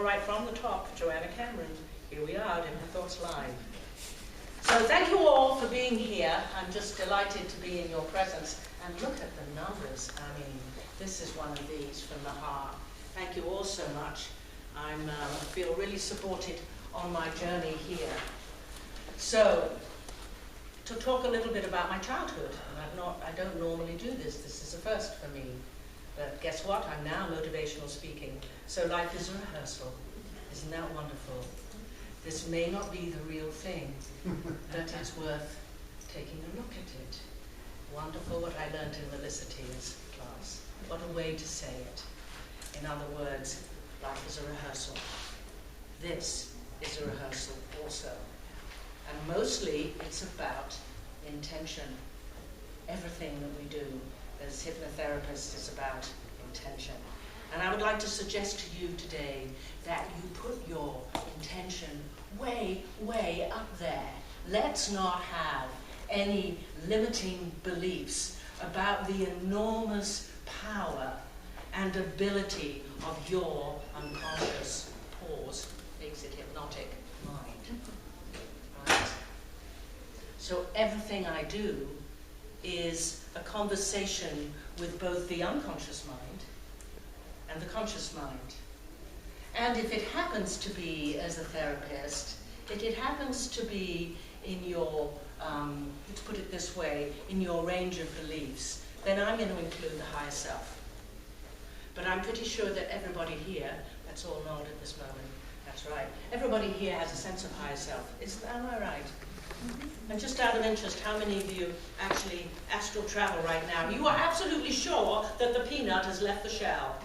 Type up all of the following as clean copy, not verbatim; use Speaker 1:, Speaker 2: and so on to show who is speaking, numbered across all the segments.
Speaker 1: right from the top, Joanna Cameron. Here we are, HypnoThoughts Live. So thank you all for being here. I'm just delighted to be in your presence. And look at the numbers. I mean, this is one of these from the heart. Thank you all so much. I feel really supported on my journey here. So, to talk a little bit about my childhood. And I don't normally do this. This is a first for me. But guess what? I'm now motivational speaking. So life is a rehearsal. Isn't that wonderful? This may not be the real thing, but it's worth taking a look at it. Wonderful what I learned in Melissa Tier's class. What a way to say it. In other words, life is a rehearsal. This is a rehearsal also. And mostly it's about intention. Everything that we do as hypnotherapists is about intention. And I would like to suggest to you today that you put your intention way, way up there. Let's not have any limiting beliefs about the enormous power and ability of your unconscious, pause, makes it hypnotic, mind. Right? So everything I do is a conversation with both the unconscious mind and the conscious mind. And if it happens to be, as a therapist, if it happens to be in your, let's put it this way, in your range of beliefs, then I'm going to include the higher self. But I'm pretty sure that everybody here, let's all nod at this moment, that's right, everybody here has a sense of higher self. Am I right? And just out of interest, how many of you actually astral travel right now? You are absolutely sure that the peanut has left the shell.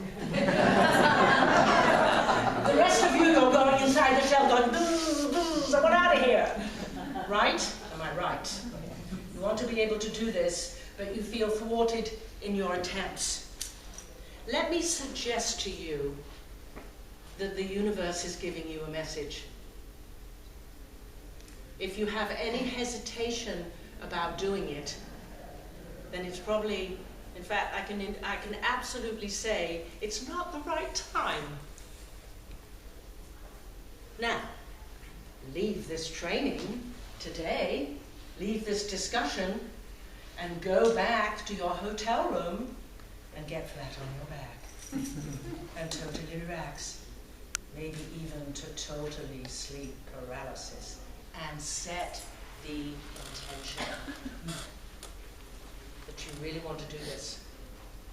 Speaker 1: The rest of you are going inside the shell going, boo, boo, I want out of here. Right? Am I right? You want to be able to do this, but you feel thwarted in your attempts. Let me suggest to you that the universe is giving you a message. If you have any hesitation about doing it, then it's probably, in fact, I can absolutely say it's not the right time. Now, leave this training today, leave this discussion, and go back to your hotel room and get flat on your back and totally relax, maybe even to totally sleep paralysis. And set the intention that you really want to do this.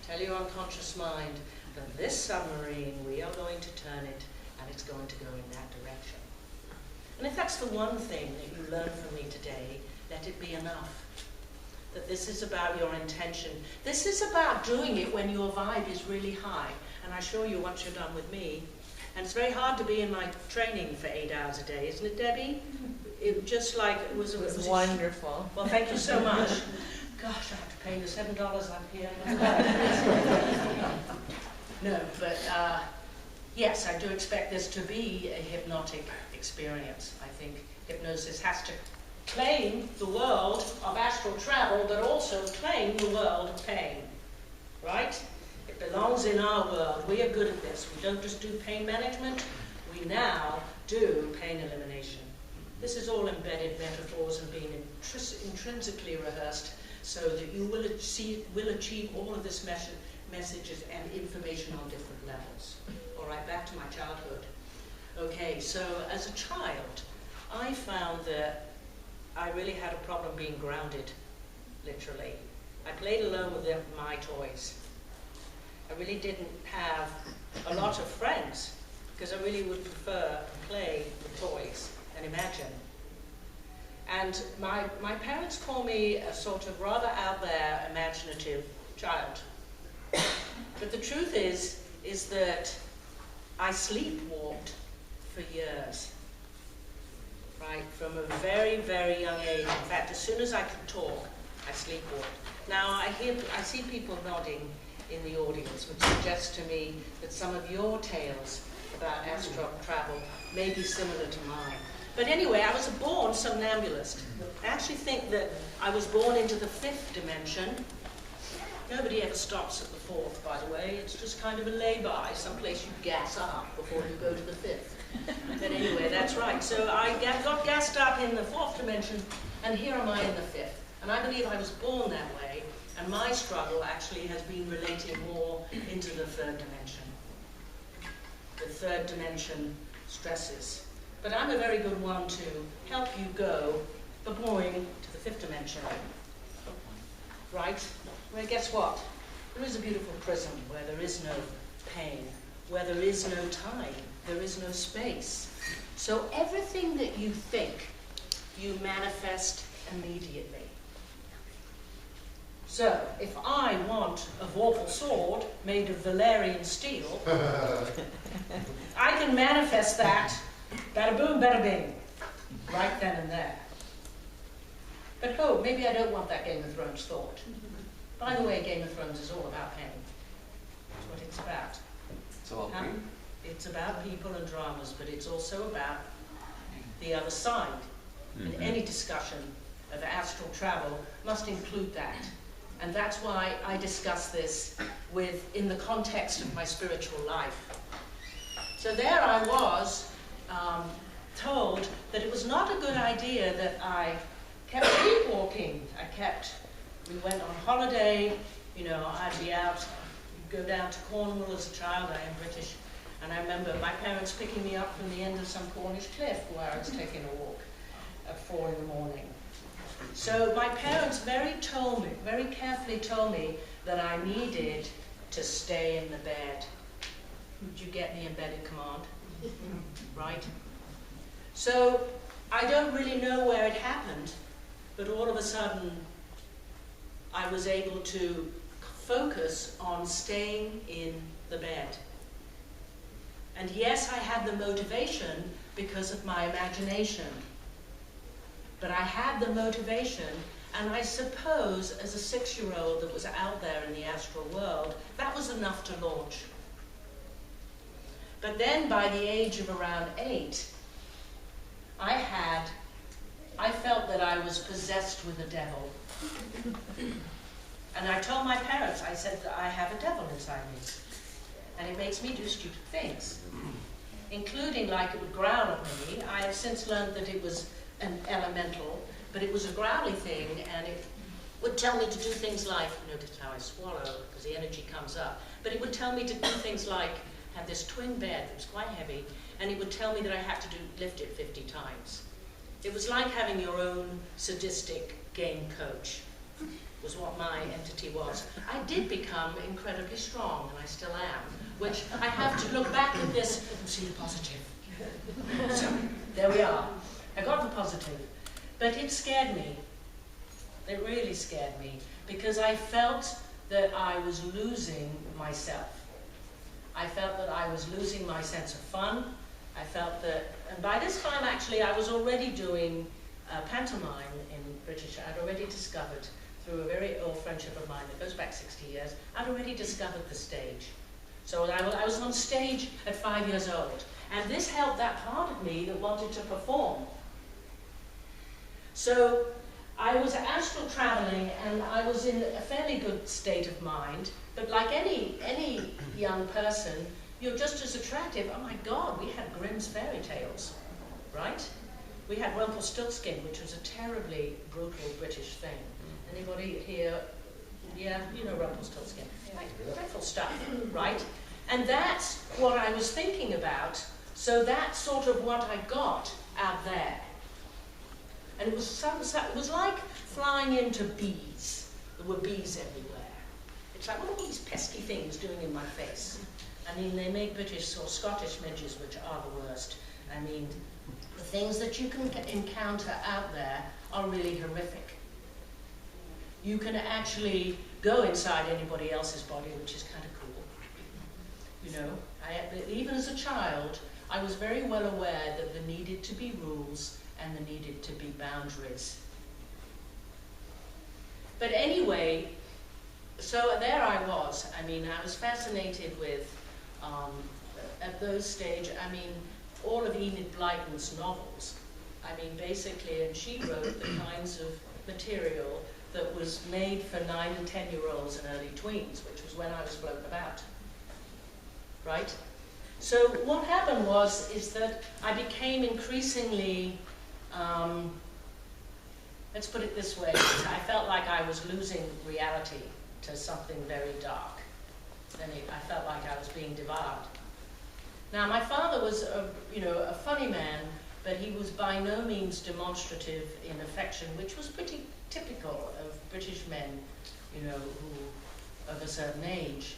Speaker 1: Tell your unconscious mind that this submarine, we are going to turn it, and it's going to go in that direction. And if that's the one thing that you learn from me today, let it be enough. That this is about your intention. This is about doing it when your vibe is really high. And I assure you, once you're done with me, and it's very hard to be in my training for 8 hours a day, isn't it, Debbie? It just like it was
Speaker 2: wonderful.
Speaker 1: Well, thank you so much. Gosh, I have to pay you $7 up here. No, but yes, I do expect this to be a hypnotic experience. I think hypnosis has to claim the world of astral travel, but also claim the world of pain. Right? It belongs in our world. We are good at this. We don't just do pain management. We now do pain elimination. This is all embedded metaphors and being intrinsically rehearsed so that you will achieve all of this messages and information on different levels. All right, back to my childhood. Okay, so as a child, I found that I really had a problem being grounded, literally. I played alone with my toys. I really didn't have a lot of friends because I really would prefer to play with toys and imagine. And my parents call me a sort of rather out there imaginative child. But the truth is that I sleepwalked for years. Right, from a very, very young age. In fact, as soon as I could talk, I sleepwalked. Now I see people nodding in the audience, which suggests to me that some of your tales about astral travel may be similar to mine. But anyway, I was a born somnambulist. I actually think that I was born into the 5th dimension. Nobody ever stops at the 4th, by the way. It's just kind of a lay-by, someplace you gas up before you go to the 5th. right. So I got gassed up in the 4th dimension, and here am I in the 5th. And I believe I was born that way, and my struggle actually has been related more into the 3rd dimension. The 3rd dimension stresses. But I'm a very good one to help you go boing to the 5th dimension. Right? Well, guess what? There is a beautiful prism where there is no pain, where there is no time, there is no space. So everything that you think, you manifest immediately. So, if I want a Vorpal sword made of Valerian steel, I can manifest that, bada boom, bada bing, right then and there. But oh, maybe I don't want that Game of Thrones thought. By the way, Game of Thrones is all about pain. That's what it's about.
Speaker 2: It's all about pain?
Speaker 1: It's about people and dramas, but it's also about the other side. And any discussion of astral travel must include that. And that's why I discuss this in the context of my spiritual life. So there I was, told that it was not a good idea that I kept sleepwalking. We went on holiday, you know, I'd be out, go down to Cornwall as a child, I am British, and I remember my parents picking me up from the end of some Cornish cliff where I was taking a walk at 4 in the morning. So my parents very carefully told me that I needed to stay in the bed. Would you get me in bed in command? Right? So I don't really know where it happened, but all of a sudden I was able to focus on staying in the bed. And yes, I had the motivation because of my imagination. But I had the motivation, and I suppose as a 6-year-old that was out there in the astral world, that was enough to launch. But then by the age of around 8, I felt that I was possessed with a devil. And I told my parents, I said that I have a devil inside me. And it makes me do stupid things. Including, like, it would growl at me. I have since learned that it was an elemental, but it was a growly thing, and it would tell me to do things like, notice how I swallow, because the energy comes up, but it would tell me to do things like have this twin bed that was quite heavy, and it would tell me that I had to lift it 50 times. It was like having your own sadistic game coach, was what my entity was. I did become incredibly strong, and I still am, which I have to look back at this and see the positive. So, there we are. I got the positive, but it scared me. It really scared me, because I felt that I was losing myself. I felt that I was losing my sense of fun. I felt that, and by this time actually I was already doing pantomime in British. I'd already discovered, through a very old friendship of mine that goes back 60 years, I'd already discovered the stage. So I was on stage at 5 years old, and this helped that part of me that wanted to perform. So I was astral traveling, and I was in a fairly good state of mind, but like any young person, you're just as attractive. Oh my God, we had Grimm's fairy tales, right? We had Rumpelstiltskin, which was a terribly brutal British thing. Anybody here? Yeah, you know Rumpelstiltskin. Dreadful stuff, right? And that's what I was thinking about, so that's sort of what I got out there. And it was like flying into bees. There were bees everywhere. It's like, what are all these pesky things doing in my face? I mean, they make British or Scottish midges, which are the worst. I mean, the things that you can encounter out there are really horrific. You can actually go inside anybody else's body, which is kind of cool. You know, even as a child, I was very well aware that there needed to be rules and there needed to be boundaries. But anyway, so there I was. I mean, I was fascinated with, at those stage, I mean, all of Enid Blyton's novels. I mean, basically, and she wrote the kinds of material that was made for 9 and 10-year-olds and early tweens, which was when I was floating about, right? So what happened is that I became increasingly, let's put it this way, I felt like I was losing reality to something very dark. And I felt like I was being devoured. Now, my father was a funny man, but he was by no means demonstrative in affection, which was pretty typical of British men, who of a certain age,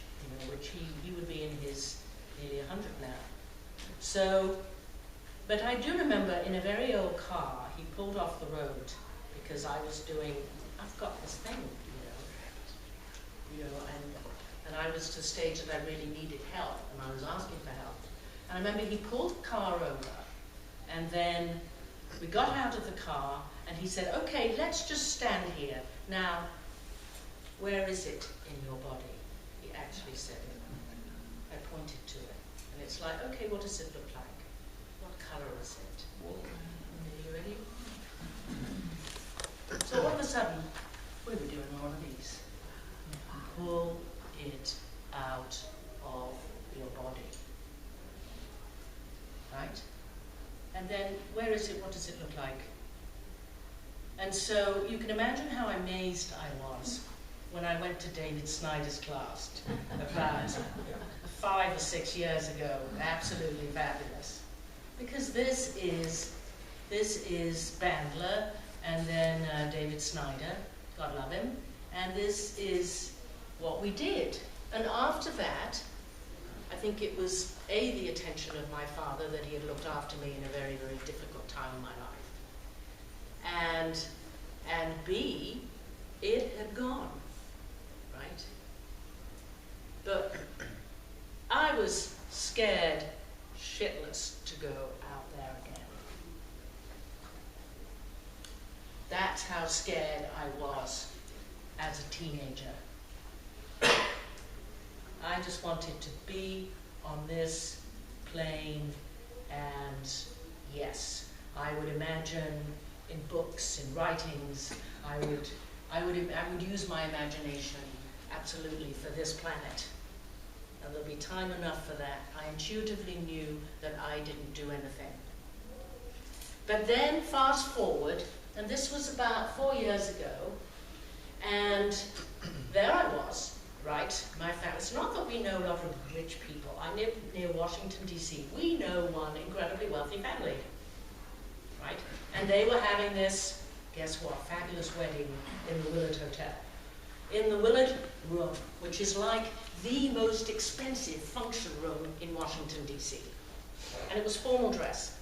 Speaker 1: which he would be in his nearly 100 now. So, but I do remember in a very old car, he pulled off the road because I was doing, I've got this thing, and I was to the stage that I really needed help, and I was asking for help. And I remember he pulled the car over, and then we got out of the car, and he said, okay, let's just stand here. Now, where is it in your body? He actually said it. I pointed to it. And it's like, okay, what does it look like? What color is it? Are you ready? So all of a sudden, we were doing one of these. Pull it out of your body. Right? And then, where is it? What does it look like? And so, you can imagine how amazed I was when I went to David Snyder's class about 5 or 6 years ago. Absolutely fabulous. Because this is Bandler, and then David Snyder, God love him, and this is what we did. And after that, I think it was A, the attention of my father, that he had looked after me in a very, very difficult time in my life. And B, it had gone, right? But I was scared shitless to go out there again. That's how scared I was as a teenager. I just wanted to be on this plane, and yes, I would imagine in books, in writings, I would use my imagination absolutely for this planet. And there'll be time enough for that. I intuitively knew that I didn't do anything. But then fast forward, and this was about 4 years ago, and there I was. Right, my family. It's not that we know a lot of rich people. I live near Washington, D.C. We know one incredibly wealthy family, right? And they were having this, guess what, fabulous wedding in the Willard Hotel. In the Willard room, which is like the most expensive function room in Washington, D.C. And it was formal dress.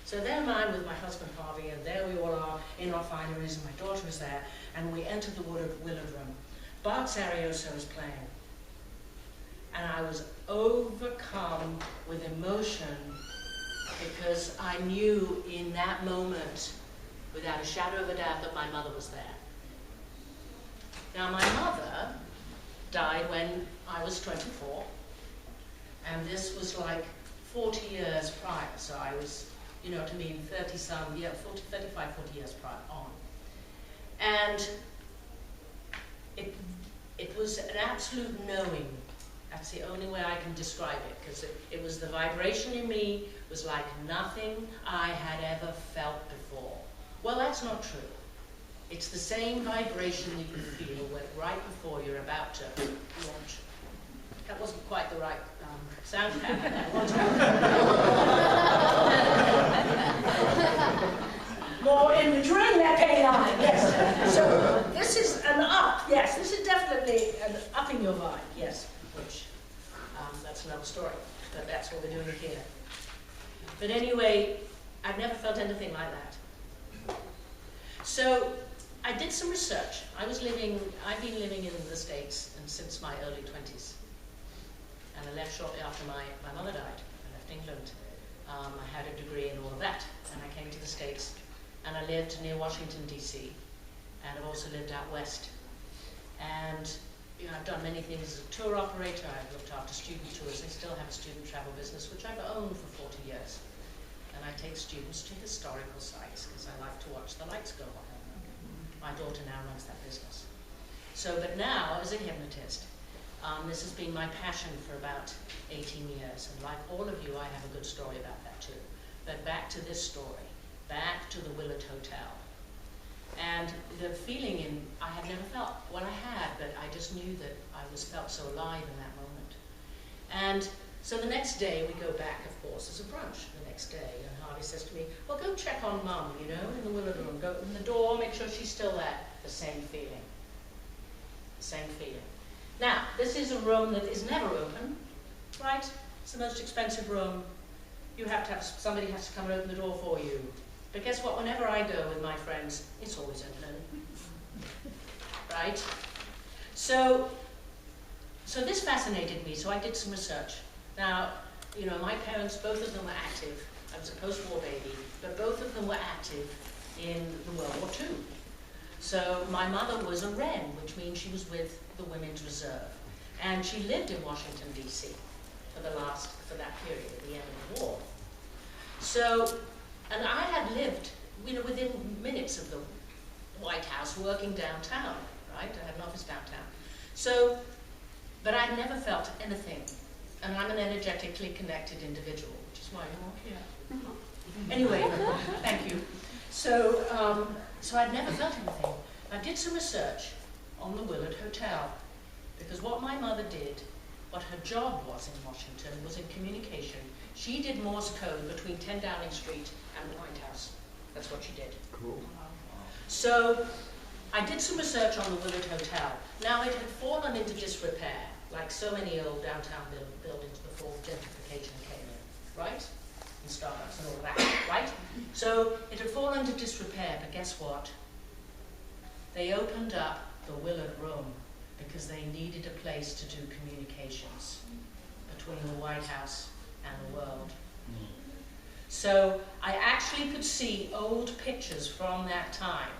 Speaker 1: So there I am with my husband Harvey, and there we all are in our fineries, and my daughter is there, and we entered the Willard room. Bart Sarioso was playing, and I was overcome with emotion because I knew in that moment, without a shadow of a doubt, that my mother was there. Now, my mother died when I was 24, and this was like 40 years prior, so I was, 35, 40 years prior on. And it was an absolute knowing. That's the only way I can describe it, because it was the vibration in me was like nothing I had ever felt before. Well, that's not true. It's the same vibration that you feel right before you're about to launch. That wasn't quite the right sound pattern I wanted. More in the DrainThatPain line, yes. So this is an up, yes. This is definitely an upping your vibe, yes. Which, that's another story, but that's what we're doing here. But anyway, I've never felt anything like that. So I did some research. I've been living in the States since my early 20s. And I left shortly after my mother died. I left England. I had a degree in all of that, and I came to the States. And I lived near Washington, D.C., and I've also lived out west. And I've done many things as a tour operator. I've looked after student tours. I still have a student travel business, which I've owned for 40 years. And I take students to historical sites, because I like to watch the lights go on. My daughter now runs that business. So, but now, as a hypnotist, This has been my passion for about 18 years, and like all of you, I have a good story about that too. But back to this story, back to the Willard Hotel. And the feeling I had never felt, well I had, but I just knew that I felt so alive in that moment. And so the next day we go back, of course, as a brunch the next day, and Harvey says to me, well, go check on Mum, you know, in the Willard room, go in the door, make sure she's still there. The same feeling. The same feeling. Now, this is a room that is never open, right? It's the most expensive room. You have to have, somebody has to come and open the door for you. But guess what? Whenever I go with my friends, it's always open. Right? So this fascinated me, so I did some research. Now, you know, my parents, both of them were active. I was a post-war baby, but both of them were active in the World War II. So my mother was a Wren, which means she was with the Women's Reserve. And she lived in Washington, D.C. for that period, at the end of the war. So, and I had lived, you know, within minutes of the White House, working downtown, right? I had an office downtown. So, but I'd never felt anything. And I'm an energetically connected individual, which is why you're all here. Anyway, thank you. So, so I'd never felt anything. I did some research on the Willard Hotel, because what my mother did, what her job was in Washington, was in communication. She did Morse code between 10 Downing Street and the White House. That's what she did.
Speaker 2: Cool.
Speaker 1: So I did some research on the Willard Hotel. Now it had fallen into disrepair, like so many old downtown buildings before gentrification came in, right? And Starbucks and all that, right? So it had fallen into disrepair, but guess what? They opened up the Willard Room because they needed a place to do communications between the White House and the world. So I actually could see old pictures from that time.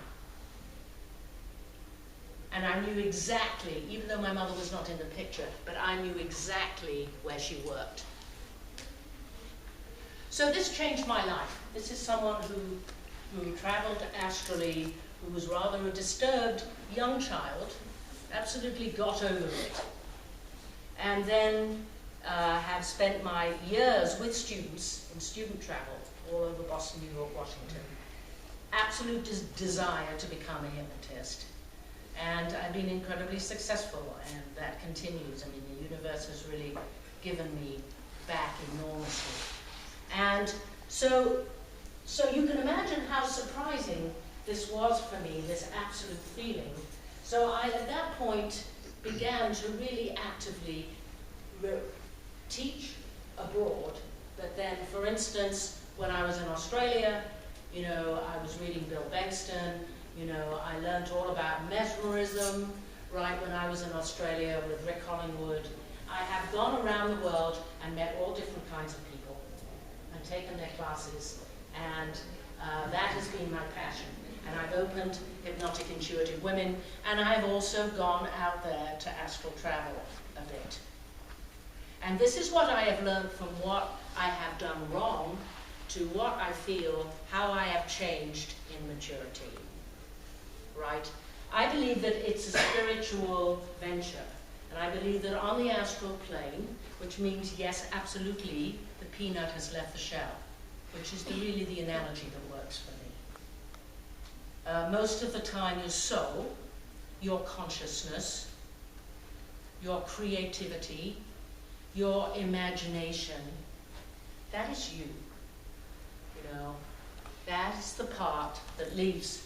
Speaker 1: And I knew exactly, even though my mother was not in the picture, but I knew exactly where she worked. So this changed my life. This is someone who traveled astrally, who was rather a disturbed young child, absolutely got over it. And then have spent my years with students in student travel all over Boston, New York, Washington. Absolute desire to become a hypnotist. And I've been incredibly successful, and that continues. I mean, the universe has really given me back enormously. And so you can imagine how surprising this was for me, this absolute feeling. So I, at that point, began to really actively teach abroad. But then, for instance, when I was in Australia, you know, I was reading Bill Bexton. You know, I learned all about mesmerism, right, when I was in Australia with Rick Collingwood. I have gone around the world and met all different kinds of people and taken their classes, and that has been my passion. And I've opened Hypnotic Intuitive Women, and I've also gone out there to astral travel a bit. And this is what I have learned from what I have done wrong to what I feel, how I have changed in maturity. Right? I believe that it's a spiritual venture, and I believe that on the astral plane, which means, yes, absolutely, the peanut has left the shell, which is really the analogy that works for me. Most of the time your soul, your consciousness, your creativity, your imagination, that is you. You know, that is the part that leaves.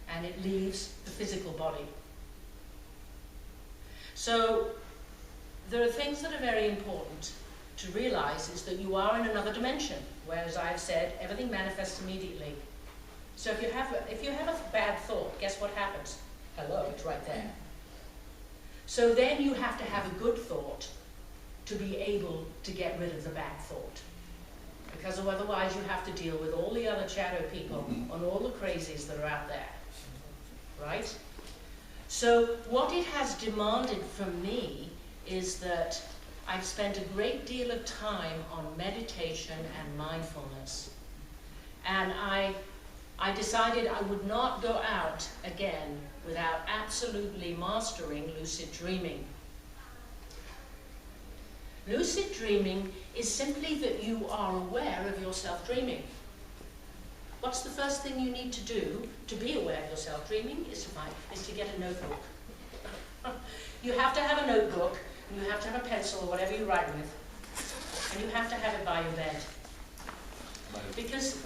Speaker 1: And it leaves the physical body. So there are things that are very important to realize, is that you are in another dimension, where, as I've said, everything manifests immediately. So if you have a bad thought, guess what happens? Hello, it's right there. So then you have to have a good thought to be able to get rid of the bad thought. Because otherwise you have to deal with all the other shadow people and all the crazies that are out there. Right? So what it has demanded from me is that I've spent a great deal of time on meditation and mindfulness. And I I decided I would not go out again without absolutely mastering lucid dreaming. Lucid dreaming is simply that you are aware of yourself dreaming. What's the first thing you need to do to be aware of yourself dreaming? Is to get a notebook. You have to have a notebook, and you have to have a pencil or whatever you write with, and you have to have it by your bed. Because,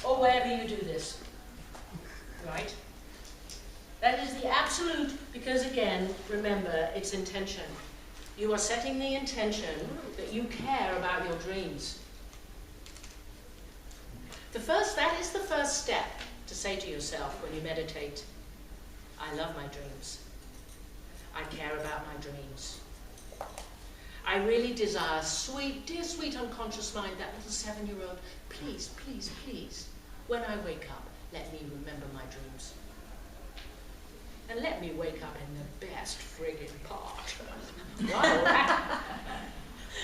Speaker 1: or wherever you do this, right? That is the absolute, because again, remember, it's intention. You are setting the intention that you care about your dreams. That is the first step to say to yourself when you meditate, I love my dreams. I care about my dreams. I really desire, dear sweet unconscious mind, that little 7-year-old, please, please, please, when I wake up, let me remember my dreams. And let me wake up in the best friggin' part.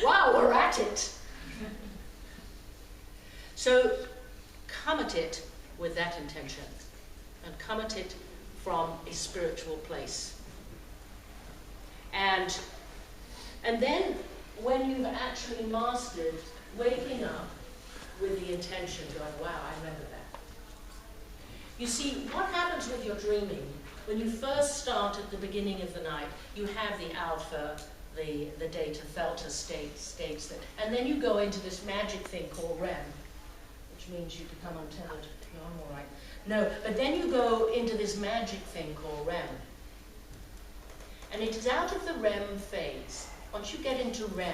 Speaker 1: While we're at it. So come at it with that intention, and come at it from a spiritual place. And then when you've actually mastered waking up with the intention, going, wow, I remember that. You see, what happens with your dreaming, when you first start at the beginning of the night, you have the alpha, the data, theta states that, and then you go into this magic thing called REM, which means you become untethered. No, I'm all right. No, but then you go into this magic thing called REM. And it is out of the REM phase, once you get into REM,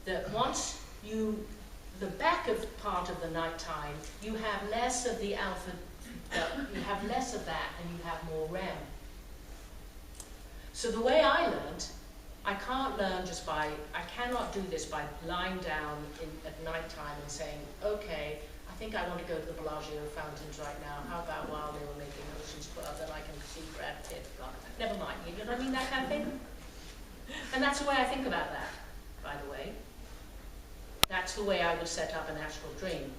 Speaker 1: that once the back of part of the night time, you have less of the alpha, you have less of that and you have more REM. So the way I learned, I cannot do this by lying down at night time and saying, okay, I think I want to go to the Bellagio fountains right now. How about while they were making Ocean's 12, then I can see Brad Pitt. God, never mind, you know what I mean, that kind of thing? And that's the way I think about that, by the way. That's the way I would set up an astral dream.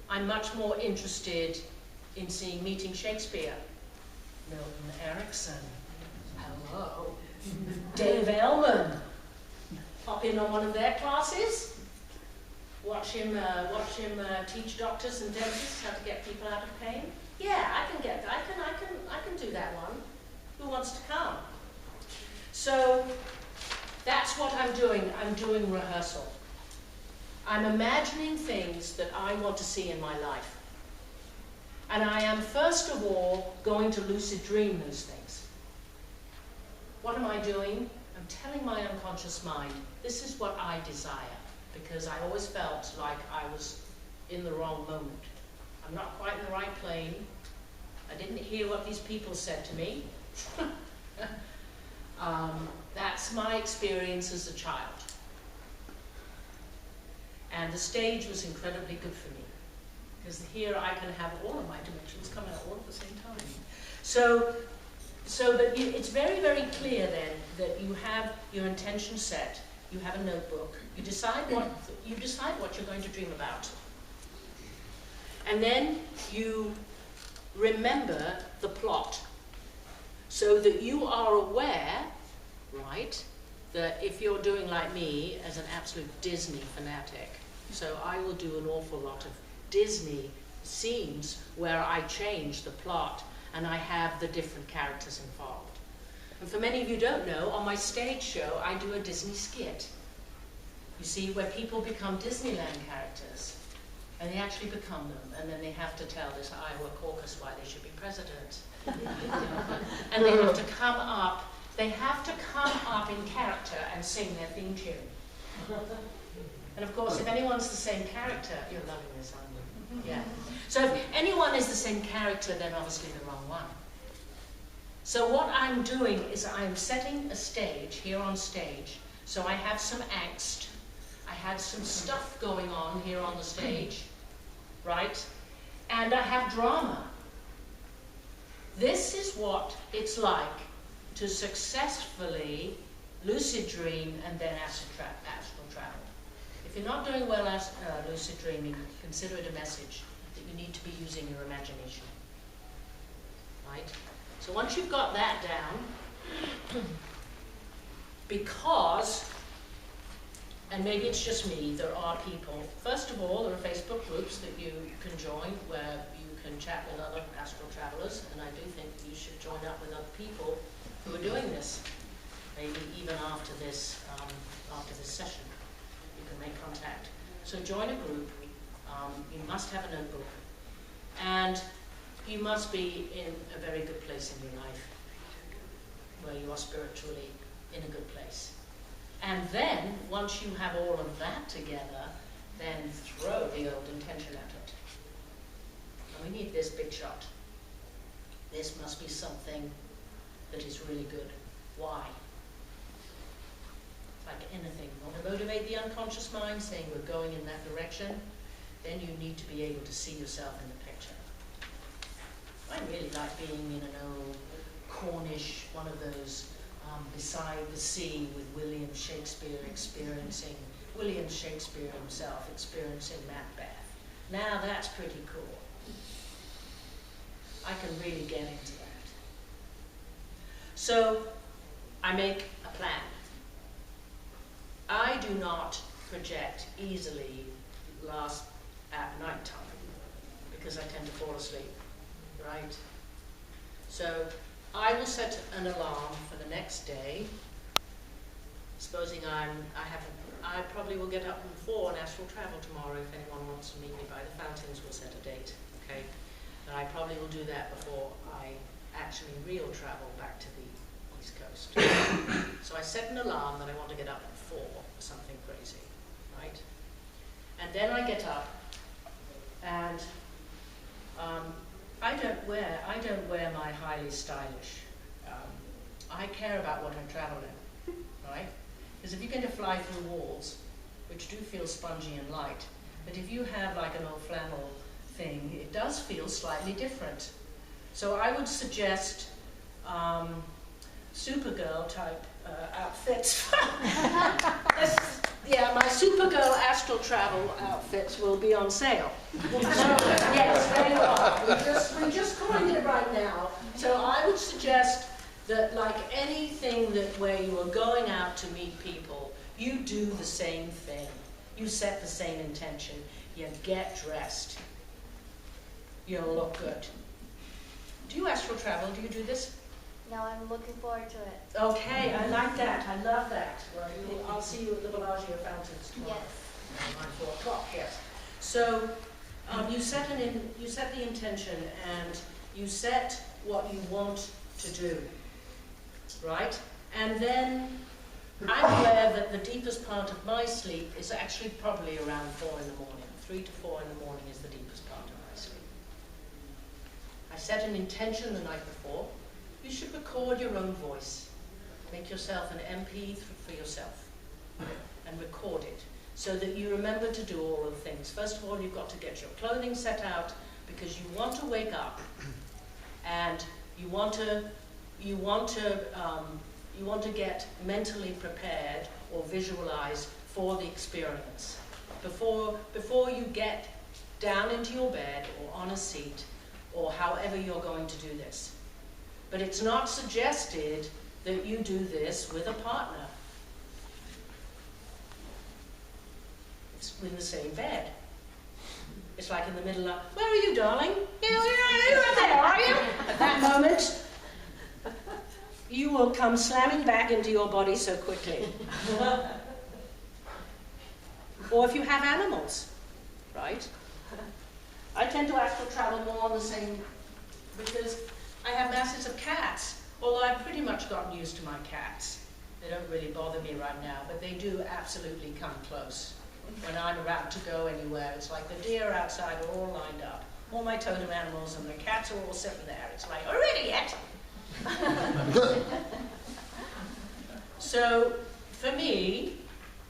Speaker 1: I'm much more interested in meeting Shakespeare, Milton Erickson, hello, Dave Ellman. Pop in on one of their classes. Watch him teach doctors and dentists how to get people out of pain. Yeah, I can do that one. Who wants to come? So that's what I'm doing. I'm doing rehearsal. I'm imagining things that I want to see in my life. And I am, first of all, going to lucid dream those things. What am I doing? I'm telling my unconscious mind, this is what I desire, because I always felt like I was in the wrong moment. I'm not quite in the right plane. I didn't hear what these people said to me. That's my experience as a child. And the stage was incredibly good for me, because here I can have all of my dimensions come out all at the same time. But it's very, very clear then that you have your intention set, you have a notebook, you decide what you're going to dream about. And then you remember the plot, so that you are aware, right, that if you're doing like me as an absolute Disney fanatic, so I will do an awful lot of Disney scenes where I change the plot and I have the different characters involved. And for many of you who don't know, on my stage show I do a Disney skit. You see, where people become Disneyland characters, and they actually become them, and then they have to tell this Iowa caucus why they should be president. And they have to come up in character and sing their theme tune. And of course, if anyone's the same character, you're loving this, aren't you? Yeah. So if anyone is the same character, then obviously the wrong one. So what I'm doing is I'm setting a stage here on stage. So I have some angst. I had some stuff going on here on the stage, right? And I have drama. This is what it's like to successfully lucid dream and then astral travel. If you're not doing well as lucid dreaming, consider it a message. that you need to be using your imagination. Right? So once you've got that down, because, and maybe it's just me, there are people, first of all, there are Facebook groups that you can join where you can chat with other astral travelers, and I do think you should join up with other people who are doing this, maybe even after this session. You can make contact. So join a group. You must have a notebook. And you must be in a very good place in your life, where you are spiritually in a good place. And then, once you have all of that together, then throw the old intention at it. And we need this big shot. This must be something that is really good. Why? Like anything, you want to motivate the unconscious mind, saying we're going in that direction, then you need to be able to see yourself in the picture. I really like being in an old Cornish, one of those beside the sea with William Shakespeare himself experiencing Macbeth. Now that's pretty cool. I can really get into that. So I make a plan. I do not project easily at night time because I tend to fall asleep, right? So I will set an alarm for the next day. Supposing I probably will get up before an astral travel tomorrow. If anyone wants to meet me by the fountains, we'll set a date, okay? And I probably will do that before I actually real travel back to the East Coast. So I set an alarm that I want to get up at 4 or something crazy, right? And then I get up, and I don't wear my highly stylish. I care about what I'm traveling, right? Because if you're going to fly through walls, which do feel spongy and light, but if you have like an old flannel thing, it does feel slightly different. So I would suggest Supergirl type outfits. Yeah, my Supergirl astral travel outfits will be on sale. So, yes, they are. We just coined it right now. So I would suggest that, like anything where you are going out to meet people, you do the same thing. You set the same intention. You get dressed. You'll look good. Do you astral travel? Do you do this?
Speaker 2: No, I'm looking forward to it.
Speaker 1: Okay, I like that. I love that. Well, I'll see you at the Bellagio Fountains tomorrow.
Speaker 2: Yes.
Speaker 1: At 4 o'clock, yes. So you set the intention and you set what you want to do, right? And then I'm aware that the deepest part of my sleep is actually probably around 4 in the morning. 3 to 4 in the morning is the deepest part of my sleep. I set an intention the night before. You should record your own voice. Make yourself an MP for yourself and record it so that you remember to do all of the things. First of all, you've got to get your clothing set out because you want to wake up and you want to get mentally prepared or visualize for the experience before you get down into your bed or on a seat or however you're going to do this. But it's not suggested that you do this with a partner. It's in the same bed. It's like in the middle of, where are you, darling? You're right there, are you? At that moment, you will come slamming back into your body so quickly. Or if you have animals, right? I tend to astral travel more on the same, because I have masses of cats, although I've pretty much gotten used to my cats. They don't really bother me right now, but they do absolutely come close. When I'm about to go anywhere, it's like the deer outside are all lined up, all my totem animals, and the cats are all sitting there. It's like, already yet? So, for me,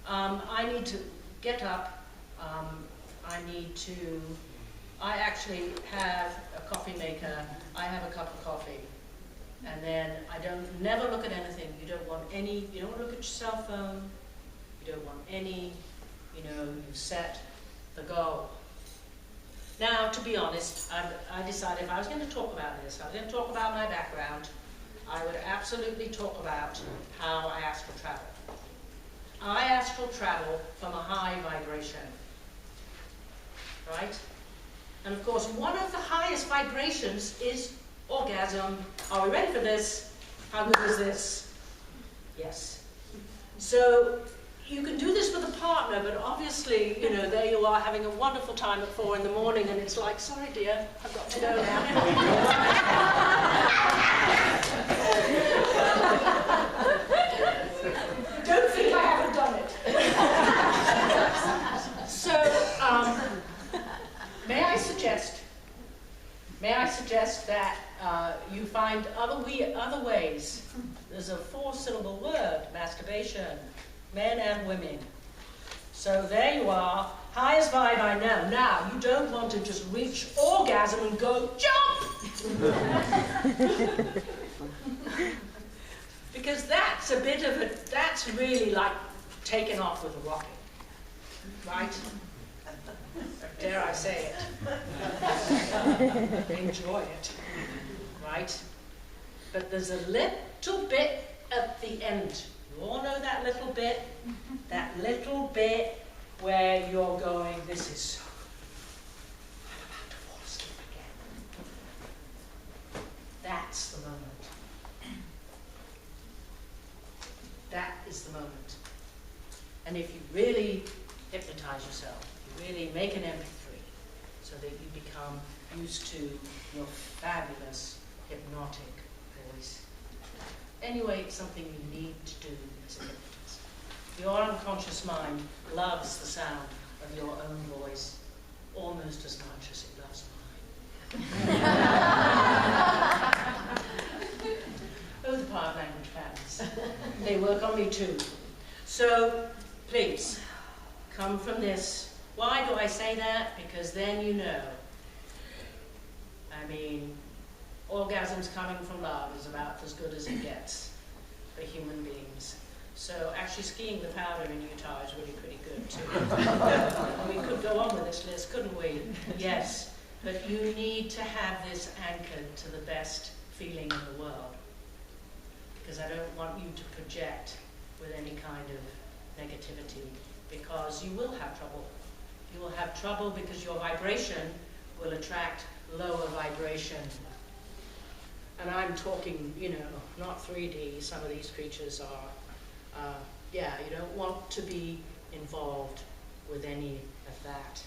Speaker 1: I need to get up. I actually have a coffee maker. I have a cup of coffee. And then never look at anything. You don't want to look at your cell phone. You don't want you set the goal. Now, to be honest, I decided if I was going to talk about this, I was going to talk about my background, I would absolutely talk about how I astral travel. I astral travel from a high vibration, right? And of course, one of the highest vibrations is orgasm. Are we ready for this? How good is this? Yes. So, you can do this with a partner, but obviously, you know, there you are having a wonderful time at 4 in the morning, and it's like, sorry dear, I've got to go now. Don't think I haven't done it. So, may I suggest that you find other ways. There's a 4-syllable word, masturbation. Men and women. So there you are, highest vibe I know. Now, you don't want to just reach orgasm and go, jump! Because that's a bit of that's really like taking off with a rocket. Right? Dare I say it. Enjoy it. Right? But there's a little bit at the end. You all know that little bit? That little bit where you're going, this is so good. I'm about to fall asleep again. That's the moment. That is the moment. And if you really hypnotize yourself, you really make an MP3 so that you become used to your fabulous hypnotic voice. Anyway, it's something you need to do as a hypnotist. Your unconscious mind loves the sound of your own voice almost as much as it loves mine. Oh, the part language patterns. They work on me too. So, please, come from this. Why do I say that? Because then you know. I mean, orgasms coming from love is about as good as it gets for human beings. So actually skiing the powder in Utah is really pretty good too. We could go on with this list, couldn't we? Yes, but you need to have this anchored to the best feeling in the world. Because I don't want you to project with any kind of negativity, because you will have trouble. You will have trouble because your vibration will attract lower vibration. And I'm talking, you know, not 3D. Some of these creatures are, yeah, you don't want to be involved with any of that.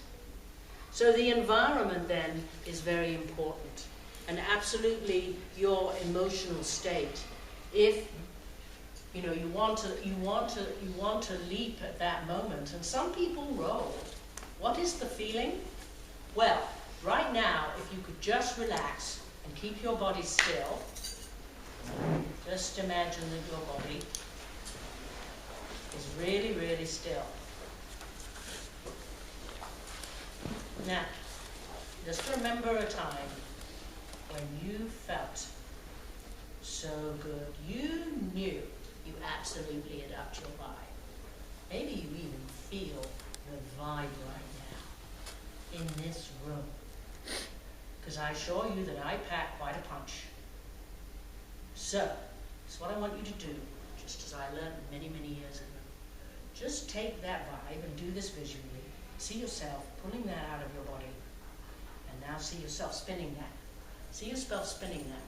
Speaker 1: So the environment then is very important, and absolutely your emotional state. If you know you want to leap at that moment, and some people roll. What is the feeling? Well, right now, if you could just relax and keep your body still, just imagine that your body is really, really still. Now, just remember a time when you felt so good. You knew you absolutely had upped your vibe. Maybe you even feel the vibe right now in this room. Because I assure you that I pack quite a punch. So, that's what I want you to do, just as I learned many, many years ago. Just take that vibe and do this visually. See yourself pulling that out of your body. And now see yourself spinning that. See yourself spinning that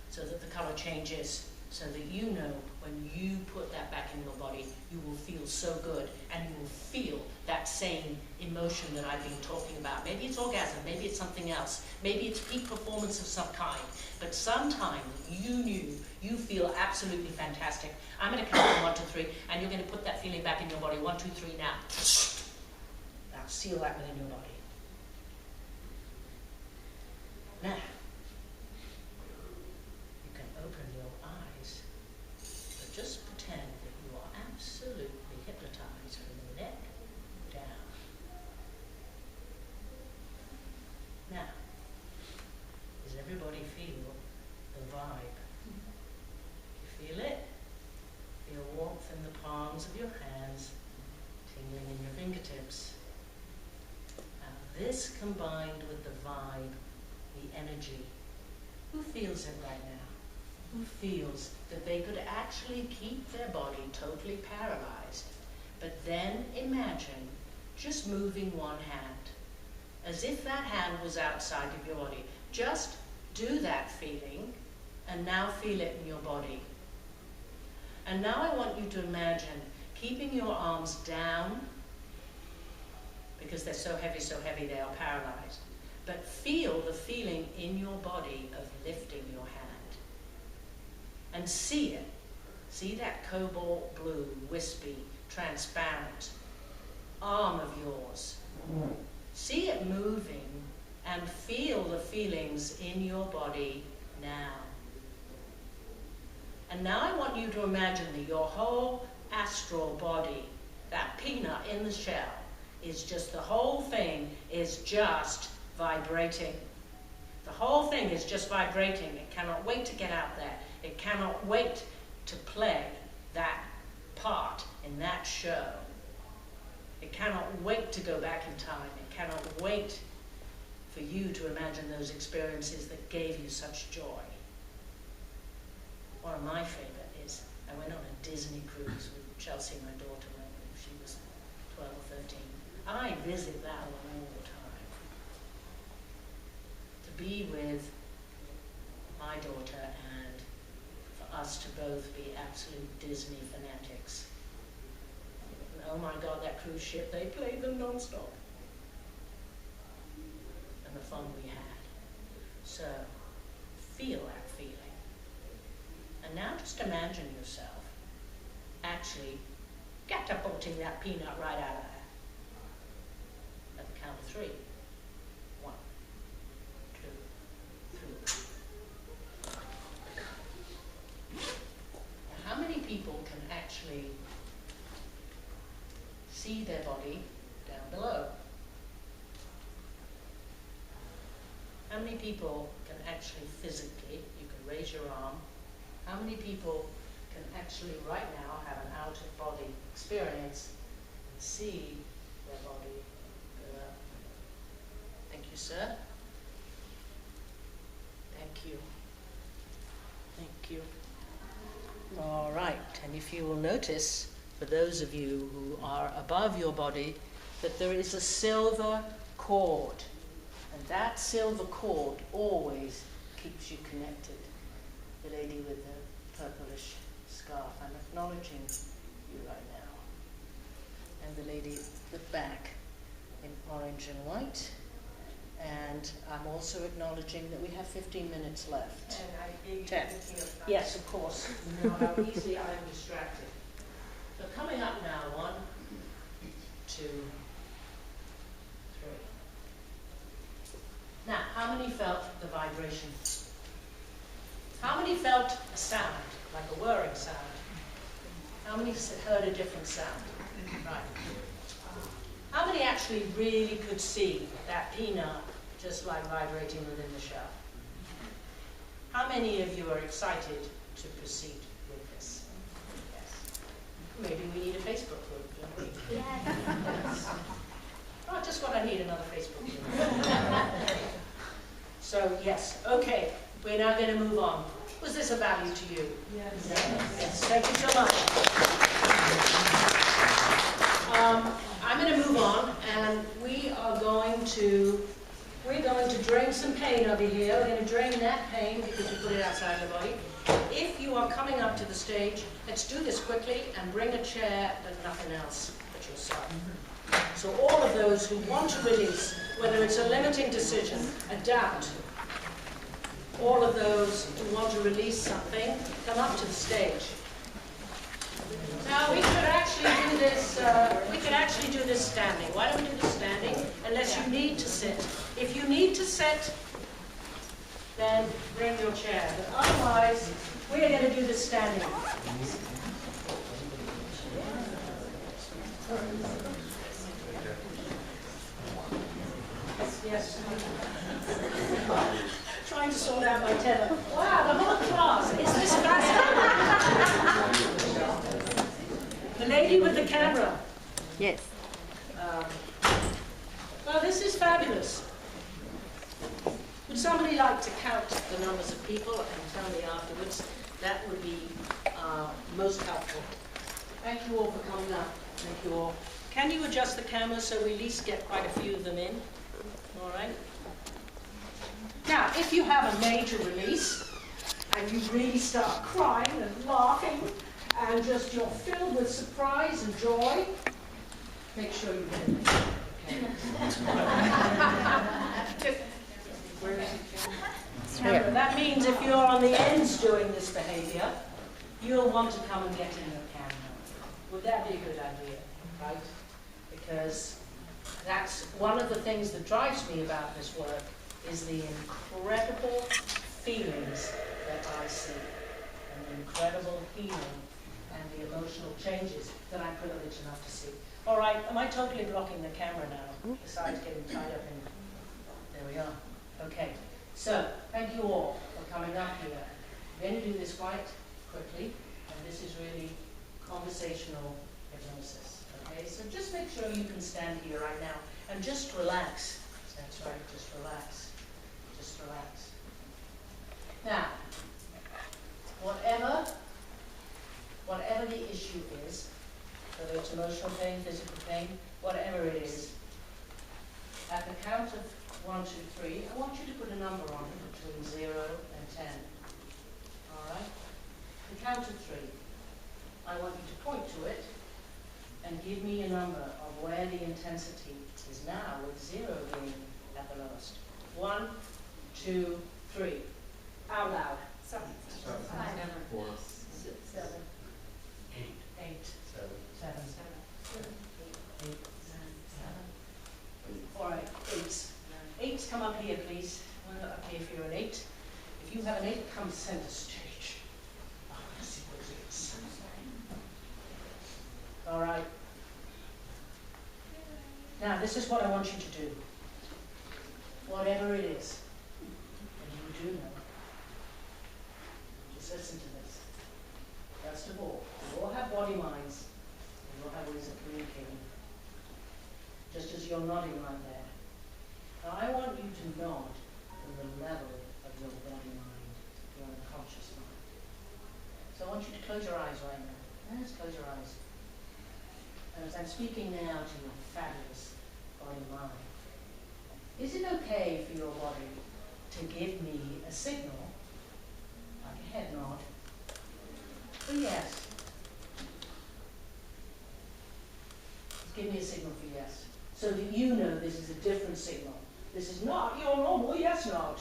Speaker 1: so that the color changes, so that you know when you put that back in your body, you will feel so good, and you will feel that same emotion that I've been talking about. Maybe it's orgasm, maybe it's something else, maybe it's peak performance of some kind, but sometime you knew you feel absolutely fantastic. I'm going to count from 1 to 3, and you're going to put that feeling back in your body. 1, 2, 3 now. Now seal that within your body. Now, open your eyes, but just pretend that you are absolutely hypnotized from the neck down. Now, does everybody feel the vibe? You feel it? Feel warmth in the palms of your hands, tingling in your fingertips. Now this combined with the vibe, the energy. Who feels it right now? Who feels that they could actually keep their body totally paralyzed, but then imagine just moving one hand, as if that hand was outside of your body. Just do that feeling, and now feel it in your body. And now I want you to imagine keeping your arms down, because they're so heavy they are paralyzed. But feel the feeling in your body of lifting your hand. And see it. See that cobalt blue, wispy, transparent arm of yours. See it moving and feel the feelings in your body now. And now I want you to imagine that your whole astral body, that peanut in the shell, is just, the whole thing is just vibrating. The whole thing is just vibrating. It cannot wait to get out there. It cannot wait to play that part in that show. It cannot wait to go back in time. It cannot wait for you to imagine those experiences that gave you such joy. One of my favorite is, I went on a Disney cruise with Chelsea, my daughter, when she was 12 or 13. I visit that one all the time. To be with my daughter and for us to both be absolute Disney fanatics. And oh my God, that cruise ship, they played them non-stop. And the fun we had. So, feel that feeling. And now just imagine yourself actually catapulting that peanut right out of there. At the count of 3. 1, 2, 3. How many people can actually see their body down below? How many people can actually physically, you can raise your arm, how many people can actually right now have an out-of-body experience and see their body below? Thank you, sir. Thank you. Thank you. All right, and if you will notice, for those of you who are above your body, that there is a silver cord. And that silver cord always keeps you connected. The lady with the purplish scarf, I'm acknowledging you right now. And the lady at the back in orange and white. And I'm also acknowledging that we have 15 minutes left.
Speaker 3: And I gave you
Speaker 1: 10.
Speaker 3: 15 of time.
Speaker 1: Yes, of course. You know how easily I am distracted. So coming up now, 1, 2, 3. Now, how many felt the vibration? How many felt a sound, like a whirring sound? How many heard a different sound? Right. How many actually really could see that peanut just like vibrating within the shell? How many of you are excited to proceed with this? Yes. Maybe we need a Facebook group, don't we?
Speaker 2: Yes.
Speaker 1: Oh, just what I need, another Facebook group. So, yes, okay, we're now going to move on. Was this a value to you?
Speaker 3: Yes.
Speaker 1: Yes, thank you so much. I'm going to move on, and we're going to drain some pain over here. We're going to drain that pain because we put it outside the body. If you are coming up to the stage, let's do this quickly and bring a chair, but nothing else but yourself. So all of those who want to release, whether it's a limiting decision, a doubt, all of those who want to release something, come up to the stage. Now we could actually do this. Standing. Why don't we do this standing? Unless you need to sit. If you need to sit, then bring your chair. But otherwise, we are going to do this standing. Yes. Trying to sort out my tether. Wow, the whole class. Is this fascinating? The lady with the camera.
Speaker 4: Yes.
Speaker 1: Well, this is fascinating. Fabulous. Would somebody like to count the numbers of people and tell me afterwards? That would be most helpful. Thank you all for coming up. Thank you all. Can you adjust the camera so we at least get quite a few of them in? All right. Now, if you have a major release and you really start crying and laughing and just you're filled with surprise and joy, make sure you get in there. Okay. Where is it? Remember, that means if you're on the ends doing this behavior, you'll want to come and get in the camera. Would that be a good idea, right? Because that's one of the things that drives me about this work is the incredible feelings that I see and the incredible healing and the emotional changes that I'm privileged enough to see. All right, am I totally blocking the camera now, besides getting tied up in... There we are. Okay, so thank you all for coming up here. I'm going to do this quite quickly, and this is really conversational hypnosis. Okay, so just make sure you can stand here right now and just relax. That's right, just relax. Just relax. Now, whatever the issue is, whether it's emotional pain, physical pain, whatever it is, at the count of 1, 2, 3, I want you to put a number on it between 0 and 10. All right? The count of 3. I want you to point to it and give me a number of where the intensity is now, with 0 being at the lowest. 1, 2, 3. Out loud. 7.
Speaker 3: 4.
Speaker 1: 7. 8. 7. 7. 8. 9. 7. All right, 8s. 8s, come up here, please. Up here if you're an 8. If you have an 8, come center stage. I want to see those 8s. All right. Now, this is what I want you to do. Whatever it is, and you do know, just listen to this. First of all, we all have body minds. We all have ways of communicating. Just as you're nodding right there. Now, I want you to nod from the level of your body mind, your unconscious mind. So I want you to close your eyes right now. Just close your eyes. And as I'm speaking now to your fabulous body mind, is it okay for your body to give me a signal, like a head nod, for yes? Just give me a signal for yes, so that you know this is a different signal. This is not your normal yes nod.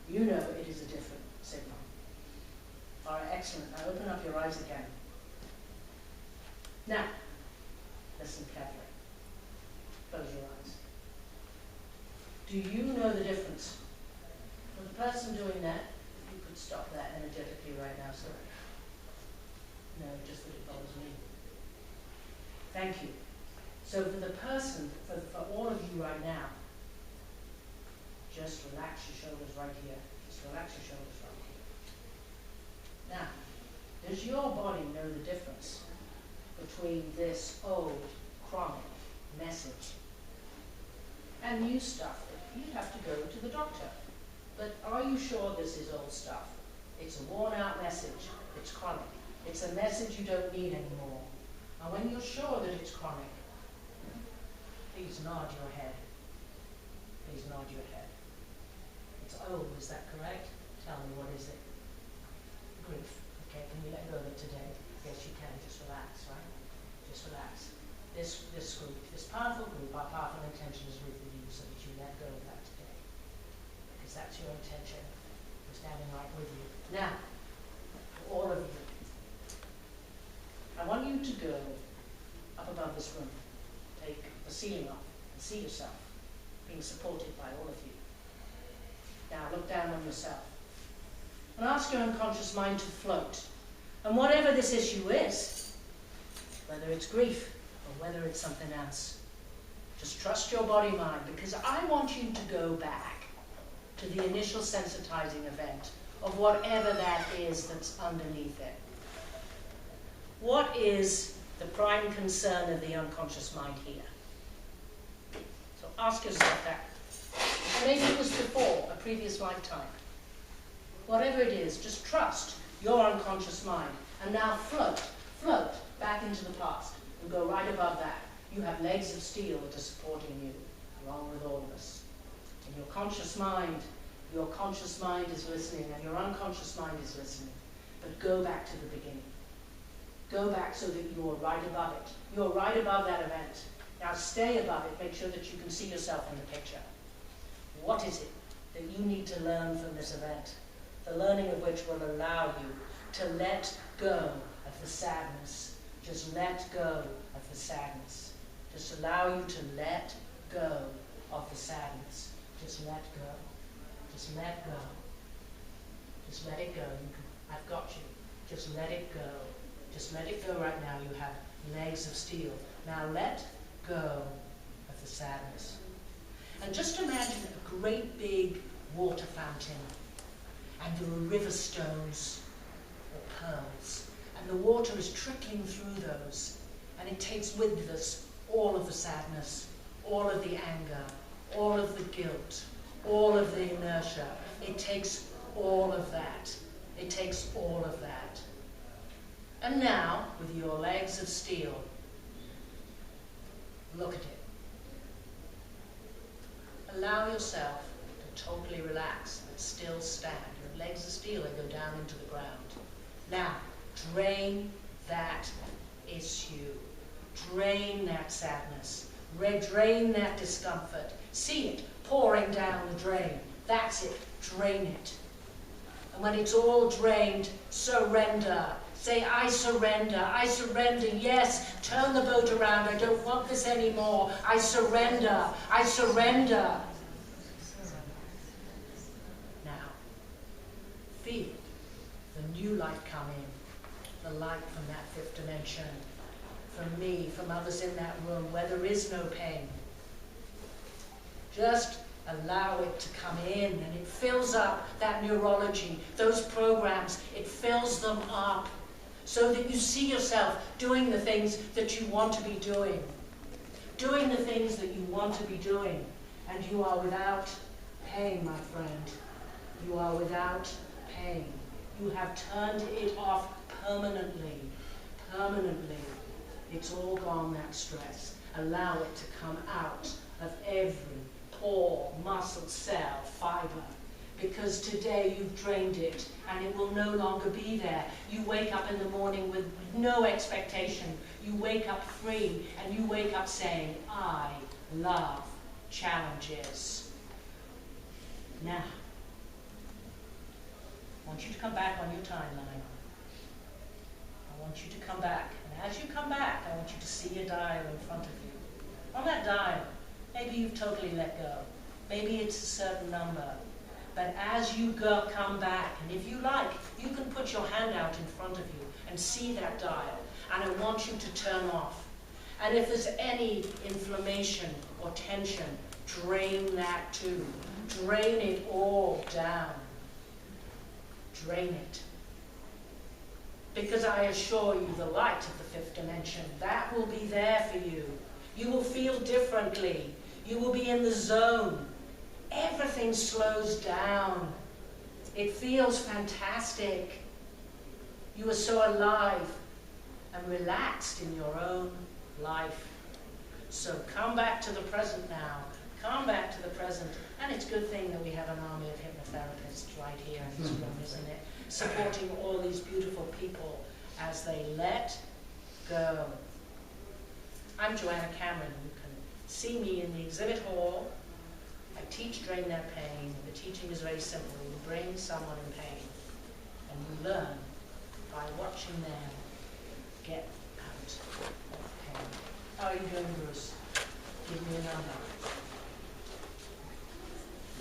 Speaker 1: You know it is a different signal. All right, excellent. Now open up your eyes again. Now, listen carefully. Close your eyes. Do you know the difference? For the person doing that, if you could stop that energetically right now, sir. No, just that it bothers me. Thank you. So for the person, for all of you right now, just relax your shoulders right here. Just relax your shoulders right here. Now, does your body know the difference between this old, chronic message and new stuff that you'd have to go to the doctor? But are you sure this is old stuff? It's a worn-out message. It's chronic. It's a message you don't need anymore. And when you're sure that it's chronic, please nod your head. Please nod your head. It's old, is that correct? Tell me, what is it? Grief. Okay, can you let go of it today? Yes, you can. Just relax, right? Just relax. This group, this powerful group, our powerful intention is with you, so that you let go of that today. Because that's your intention. We're standing right with you. Now, for all of you, I want you to go up above this room. Take the ceiling off and see yourself being supported by all of you. Now look down on yourself and ask your unconscious mind to float. And whatever this issue is, whether it's grief or whether it's something else, just trust your body mind, because I want you to go back to the initial sensitizing event of whatever that is that's underneath it. What is the prime concern of the unconscious mind here? So Ask yourself that. And maybe it was before, a previous lifetime. Whatever it is, just trust your unconscious mind. And now float back into the past and go right above that. You have legs of steel that are supporting you, along with all of us. And your conscious mind is listening, and your unconscious mind is listening. But go back to the beginning. Go back so that you're right above it. You're right above that event. Now stay above it. Make sure that you can see yourself in the picture. What is it that you need to learn from this event? The learning of which will allow you to let go of the sadness. Just let go of the sadness. Just allow you to let go of the sadness. Just let go. Just let go. Just let it go. I've got you. Just let it go. Just let it go right now. You have legs of steel. Now let go of the sadness. And just imagine a great big water fountain. And there are river stones or pearls. And the water is trickling through those. And it takes with us all of the sadness, all of the anger, all of the guilt, all of the inertia. It takes all of that. It takes all of that. And now, with your legs of steel, look at it. Allow yourself to totally relax, but still stand. Your legs of steel, they go down into the ground. Now, drain that issue. Drain that sadness. Drain that discomfort. See it pouring down the drain. That's it. Drain it. And when it's all drained, surrender. Say, I surrender. I surrender. Yes, turn the boat around. I don't want this anymore. I surrender. I surrender. Now, feel the new light come in. The light from that fifth dimension. From me, from others in that room, where there is no pain. Just allow it to come in, and it fills up that neurology, those programs, it fills them up, so that you see yourself doing the things that you want to be doing. Doing the things that you want to be doing. And you are without pain, my friend. You are without pain. You have turned it off permanently. Permanently. It's all gone, that stress. Allow it to come out of every pore, muscle, cell, fiber. Because today you've drained it and it will no longer be there. You wake up in the morning with no expectation. You wake up free and you wake up saying, I love challenges. Now, I want you to come back on your timeline. I want you to come back. And as you come back, I want you to see a dial in front of you. On that dial, maybe you've totally let go. Maybe it's a certain number. But as you come back, and if you like, you can put your hand out in front of you and see that dial. And I want you to turn off. And if there's any inflammation or tension, drain that too. Drain it all down. Drain it. Because I assure you, the light of the fifth dimension, that will be there for you. You will feel differently. You will be in the zone. Everything slows down. It feels fantastic. You are so alive and relaxed in your own life. So come back to the present now. Come back to the present. And it's a good thing that we have an army of hypnotherapists right here in this room, isn't it? Supporting all these beautiful people as they let go. I'm Joanna Cameron. You can see me in the exhibit hall. I teach Drain That Pain. The teaching is very simple. You bring someone in pain, and you learn by watching them get out of pain. How are you doing, Bruce? Give me a number.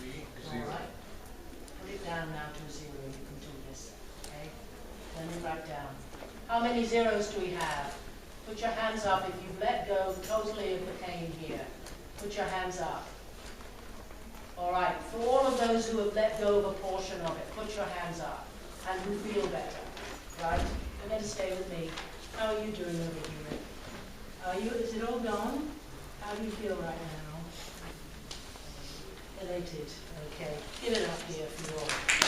Speaker 3: 3, 0.
Speaker 1: All right. Put it down now to 0. You can do this. Okay? Then you write down. How many zeros do we have? Put your hands up if you've let go totally of the pain here. Put your hands up. All right. For all of those who have let go of a portion of it, put your hands up. And who feel better. Right? You're going to stay with me. How are you doing over here? Is it all gone? How do you feel right now? Elated. Okay. Give it up here for your